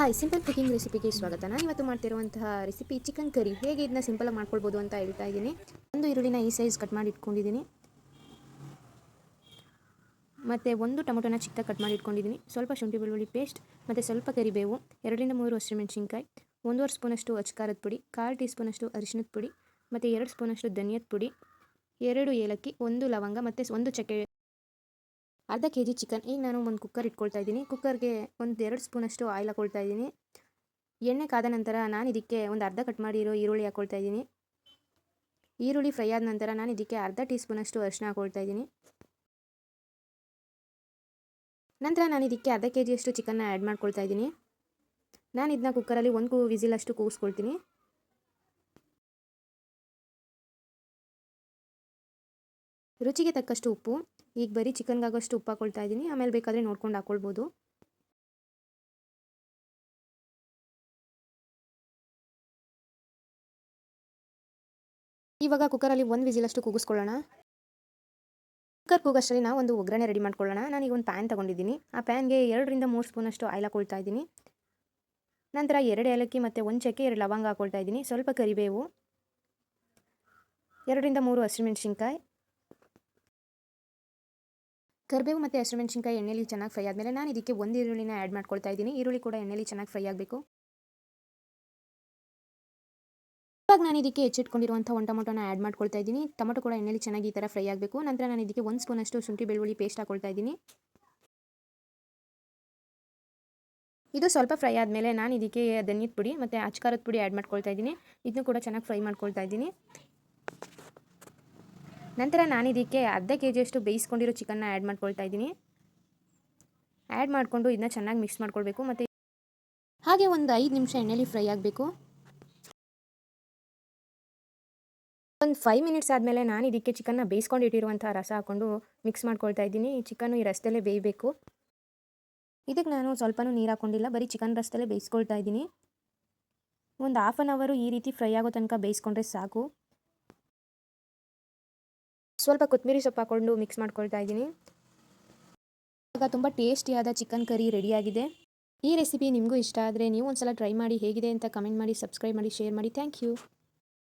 Hi, simple cooking ರೆಸಿಪಿಗೆ ಸ್ವಾಗತ. ನಾನು ಇವತ್ತು ಮಾಡ್ತಿರುವಂತಹ ರೆಸಿಪಿ ಚಿಕನ್ ಕರಿ. ಹೇಗೆ ಇದನ್ನ ಸಿಂಪಲಾಗಿ ಮಾಡ್ಕೊಳ್ಬೋದು ಅಂತ ಹೇಳ್ತಾ ಇದ್ದೀನಿ. ಒಂದು ಈರುಳ್ಳಿನ ಈ ಸೈಜ್ ಕಟ್ ಮಾಡಿ ಇಟ್ಕೊಂಡಿದ್ದೀನಿ. ಮತ್ತು ಒಂದು ಟೊಮೊಟೊನ ಚಿಕ್ಕದಾಗಿ ಕಟ್ ಮಾಡಿ ಇಟ್ಕೊಂಡಿದ್ದೀನಿ. ಸ್ವಲ್ಪ ಶುಂಠಿ ಬೆಳ್ಳುಳ್ಳಿ ಪೇಸ್ಟ್ ಮತ್ತು ಸ್ವಲ್ಪ ಕರಿಬೇವು, 2-3 ಹಸಿಮೆಣಸಿನ್ಕಾಯಿ, 1.5 ಸ್ಪೂನಷ್ಟು ಅಚ್ಕಾರದ ಪುಡಿ, 1/4 ಟೀ ಸ್ಪೂನಷ್ಟು ಅರಿಶಿಣದ ಪುಡಿ ಮತ್ತು 2 ಸ್ಪೂನಷ್ಟು ಧನಿಯದ ಪುಡಿ, 2 ಏಲಕ್ಕಿ, 1 ಲವಂಗ ಮತ್ತು 1 ಚಕ್ಕೆ, ಅರ್ಧ kg ಚಿಕನ್. ಈಗ ನಾನು ಒಂದು ಕುಕ್ಕರ್ ಇಟ್ಕೊಳ್ತಾ ಇದ್ದೀನಿ. ಕುಕ್ಕರ್ಗೆ 2 ಸ್ಪೂನಷ್ಟು ಆಯಿಲ್ ಹಾಕೊಳ್ತಾ ಇದ್ದೀನಿ. ಎಣ್ಣೆ ಕಾದ ನಂತರ ನಾನು ಇದಕ್ಕೆ ಒಂದು ಅರ್ಧ ಕಟ್ ಮಾಡಿರೋ ಈರುಳ್ಳಿ ಹಾಕೊಳ್ತಾ ಇದ್ದೀನಿ. ಈರುಳ್ಳಿ ಫ್ರೈ ಆದ ನಂತರ ನಾನು ಇದಕ್ಕೆ ಅರ್ಧ ಟೀ ಸ್ಪೂನಷ್ಟು ಅರಿಶಿನ ಹಾಕೊಳ್ತಾ ಇದ್ದೀನಿ. ನಂತರ ನಾನು ಇದಕ್ಕೆ ಅರ್ಧ kg ಚಿಕನ್ನ ಆ್ಯಡ್ ಮಾಡ್ಕೊಳ್ತಾ ಇದ್ದೀನಿ. ನಾನು ಇದನ್ನ ಕುಕ್ಕರಲ್ಲಿ 1 ವಿಸಿಲಷ್ಟು ಕೂಗಿಸ್ಕೊಳ್ತೀನಿ. ರುಚಿಗೆ ತಕ್ಕಷ್ಟು ಉಪ್ಪು. ಈಗ ಬರೀ ಚಿಕನ್ಗಾಗೋಷ್ಟು ಉಪ್ಪು ಹಾಕೊಳ್ತಾ ಇದ್ದೀನಿ. ಆಮೇಲೆ ಬೇಕಾದರೆ ನೋಡ್ಕೊಂಡು ಹಾಕ್ಕೊಳ್ಬೋದು. ಇವಾಗ ಕುಕ್ಕರಲ್ಲಿ 1 ವಿಸಿಲಷ್ಟು ಕೂಗಿಸ್ಕೊಳ್ಳೋಣ. ಕುಕ್ಕರ್ ಕೂಗಷ್ಟರಲ್ಲಿ ನಾವು ಒಂದು ಒಗ್ಗರಣೆ ರೆಡಿ ಮಾಡ್ಕೊಳ್ಳೋಣ. ನಾನೀಗ ಒಂದು ಪ್ಯಾನ್ ತೊಗೊಂಡಿದ್ದೀನಿ. ಆ ಪ್ಯಾನ್ಗೆ 2-3 ಸ್ಪೂನಷ್ಟು ಆಯಿಲ್ ಹಾಕೊಳ್ತಾ ಇದ್ದೀನಿ. ನಂತರ 2 ಏಲಕ್ಕಿ ಮತ್ತು 1 ಚಕ್ಕೆ, 2 ಲವಂಗ ಹಾಕೊಳ್ತಾ ಇದ್ದೀನಿ. ಸ್ವಲ್ಪ ಕರಿಬೇವು, 2-3 ಹಸಿಮೆಣಸಿನ್ಕಾಯಿ. ಕರಿಬೇವು ಮತ್ತು ಹಸಿಮೆಣಸಿನ್ಕಾಯಿ ಎಣ್ಣೆಲಿ ಚೆನ್ನಾಗಿ ಫ್ರೈ ಆದಮೇಲೆ ನಾನು ಇದಕ್ಕೆ 1 ಈರುಳ್ಳಿನ ಆ್ಯಡ್ ಮಾಡ್ಕೊಳ್ತಾ ಇದ್ದೀನಿ. ಈರುಳ್ಳಿ ಕೂಡ ಎಣ್ಣೆಲಿ ಚೆನ್ನಾಗಿ ಫ್ರೈ ಆಗಬೇಕು. ಇವಾಗ ನಾನು ಇದಕ್ಕೆ ಹೆಚ್ಚಿಟ್ಕೊಂಡಿರುವಂಥ 1 ಟೊಮೊಟೊನ ಆ್ಯಡ್ ಮಾಡ್ಕೊಳ್ತಾ ಇದ್ದೀನಿ. ಟೊಮೊಟೊ ಕೂಡ ಎಣ್ಣೆಲಿ ಚೆನ್ನಾಗಿ ಈ ಥರ ಫ್ರೈ ಆಗಬೇಕು. ನಂತರ ನಾನು ಇದಕ್ಕೆ 1 ಸ್ಪೂನಷ್ಟು ಶುಂಠಿ ಬೆಳ್ಳುಳ್ಳಿ ಪೇಸ್ಟ್ ಹಾಕೊಳ್ತಾ ಇದ್ದೀನಿ. ಇದು ಸ್ವಲ್ಪ ಫ್ರೈ ಆದಮೇಲೆ ನಾನು ಇದಕ್ಕೆ ಧನಿಯದ ಪುಡಿ ಮತ್ತು ಅಚ್ಕಾರದ ಪುಡಿ ಆ್ಯಡ್ ಮಾಡ್ಕೊಳ್ತಾ ಇದ್ದೀನಿ. ಇದನ್ನು ಕೂಡ ಚೆನ್ನಾಗಿ ಫ್ರೈ ಮಾಡ್ಕೊಳ್ತಾ ಇದ್ದೀನಿ. ನಂತರ ನಾನು ಇದಕ್ಕೆ ಅರ್ಧ kg ಬೇಯಿಸ್ಕೊಂಡಿರೋ ಚಿಕನ್ನ ಆ್ಯಡ್ ಮಾಡ್ಕೊಳ್ತಾ ಇದ್ದೀನಿ. ಆ್ಯಡ್ ಮಾಡಿಕೊಂಡು ಇದನ್ನ ಚೆನ್ನಾಗಿ ಮಿಕ್ಸ್ ಮಾಡ್ಕೊಳ್ಬೇಕು. ಮತ್ತು ಹಾಗೆ ಒಂದು 5 ನಿಮಿಷ ಎಣ್ಣೆಲಿ ಫ್ರೈ ಆಗಬೇಕು. ಒಂದು 5 ಮಿನಿಟ್ಸ್ ಆದಮೇಲೆ ನಾನು ಇದಕ್ಕೆ ಚಿಕನ್ನ ಬೇಯಿಸ್ಕೊಂಡು ಇಟ್ಟಿರುವಂಥ ರಸ ಹಾಕ್ಕೊಂಡು ಮಿಕ್ಸ್ ಮಾಡ್ಕೊಳ್ತಾ ಇದ್ದೀನಿ. ಈ ಚಿಕನ್ನು ಈ ರಸದಲ್ಲೇ ಬೇಯಬೇಕು. ಇದಕ್ಕೆ ನಾನು ಸ್ವಲ್ಪನೂ ನೀರು ಹಾಕ್ಕೊಂಡಿಲ್ಲ, ಬರೀ ಚಿಕನ್ ರಸದಲ್ಲೇ ಬೇಯಿಸ್ಕೊಳ್ತಾ ಇದ್ದೀನಿ. ಒಂದು 1/2 ಅವರ್ ಈ ರೀತಿ ಫ್ರೈ ಆಗೋ ತನಕ ಬೇಯಿಸ್ಕೊಂಡ್ರೆ ಸಾಕು. ಸ್ವಲ್ಪ ಕೊತ್ತಂಬರಿ ಸೊಪ್ಪು ಹಾಕ್ಕೊಂಡು ಮಿಕ್ಸ್ ಮಾಡ್ಕೊಳ್ತಾ ಇದ್ದೀನಿ. ಇವಾಗ ತುಂಬ ಟೇಸ್ಟಿಯಾದ ಚಿಕನ್ ಕರಿ ರೆಡಿಯಾಗಿದೆ. ಈ ರೆಸಿಪಿ ನಿಮಗೂ ಇಷ್ಟ ಆದರೆ ನೀವು ಒಂದ್ಸಲ ಟ್ರೈ ಮಾಡಿ, ಹೇಗಿದೆ ಅಂತ ಕಮೆಂಟ್ ಮಾಡಿ, ಸಬ್ಸ್ಕ್ರೈಬ್ ಮಾಡಿ, ಶೇರ್ ಮಾಡಿ. Thank you.